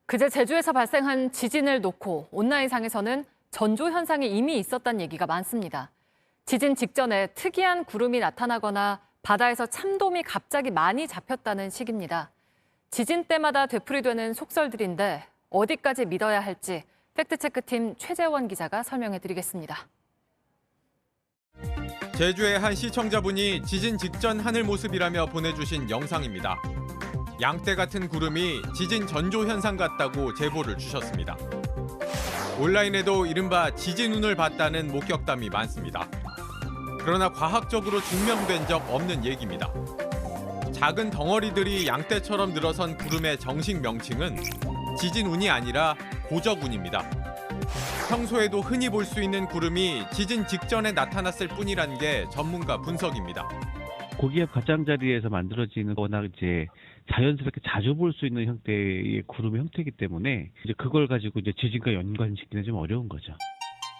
그제 제주에서 발생한 지진을 놓고 온라인상에서는 전조 현상이 이미 있었다는 얘기가 많습니다. 지진 직전에 특이한 구름이 나타나거나 바다에서 참돔이 갑자기 많이 잡혔다는 식입니다. 지진 때마다 되풀이되는 속설들인데 어디까지 믿어야 할지 팩트체크팀 최재원 기자가 설명해드리겠습니다. 제주의 한 시청자분이 지진 직전 하늘 모습이라며 보내주신 영상입니다. 양떼 같은 구름이 지진 전조 현상 같다고 제보를 주셨습니다. 온라인에도 이른바 지진운을 봤다는 목격담이 많습니다. 그러나 과학적으로 증명된 적 없는 얘기입니다. 작은 덩어리들이 양떼처럼 늘어선 구름의 정식 명칭은 지진운이 아니라 고적운입니다. 평소에도 흔히 볼 수 있는 구름이 지진 직전에 나타났을 뿐이란 게 전문가 분석입니다. 고기압 가장자리에서 만들어지는 워낙 이제 자연스럽게 자주 볼 수 있는 형태의 구름의 형태이기 때문에 이제 그걸 가지고 이제 지진과 연관짓기는 좀 어려운 거죠.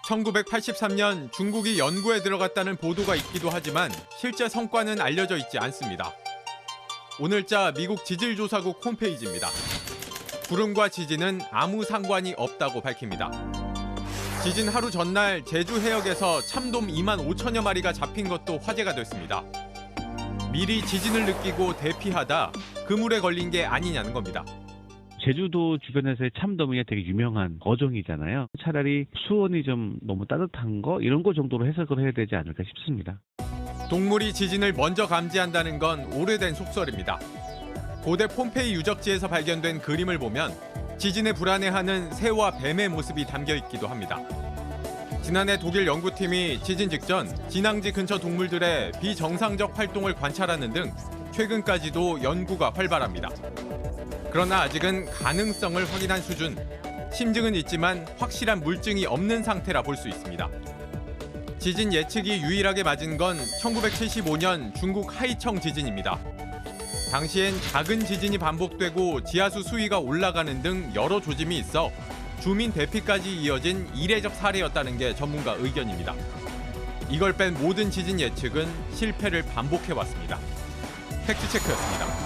1983년 중국이 연구에 들어갔다는 보도가 있기도 하지만 실제 성과는 알려져 있지 않습니다. 오늘자 미국 지질조사국 홈페이지입니다. 구름과 지진은 아무 상관이 없다고 밝힙니다. 지진 하루 전날 제주 해역에서 참돔 2만 5천여 마리가 잡힌 것도 화제가 됐습니다. 미리 지진을 느끼고 대피하다 그물에 걸린 게 아니냐는 겁니다. 제주도 주변에서의 참돔이 되게 유명한 어종이잖아요. 차라리 수온이 좀 너무 따뜻한 거 이런 거 정도로 해석을 해야 되지 않을까 싶습니다. 동물이 지진을 먼저 감지한다는 건 오래된 속설입니다. 고대 폼페이 유적지에서 발견된 그림을 보면 지진에 불안해하는 새와 뱀의 모습이 담겨 있기도 합니다. 지난해 독일 연구팀이 지진 직전 진앙지 근처 동물들의 비정상적 활동을 관찰하는 등 최근까지도 연구가 활발합니다. 그러나 아직은 가능성을 확인한 수준, 심증은 있지만 확실한 물증이 없는 상태라 볼 수 있습니다. 지진 예측이 유일하게 맞은 건 1975년 중국 하이청 지진입니다. 당시엔 작은 지진이 반복되고 지하수 수위가 올라가는 등 여러 조짐이 있어 주민 대피까지 이어진 이례적 사례였다는 게 전문가 의견입니다. 이걸 뺀 모든 지진 예측은 실패를 반복해왔습니다. 팩트체크였습니다.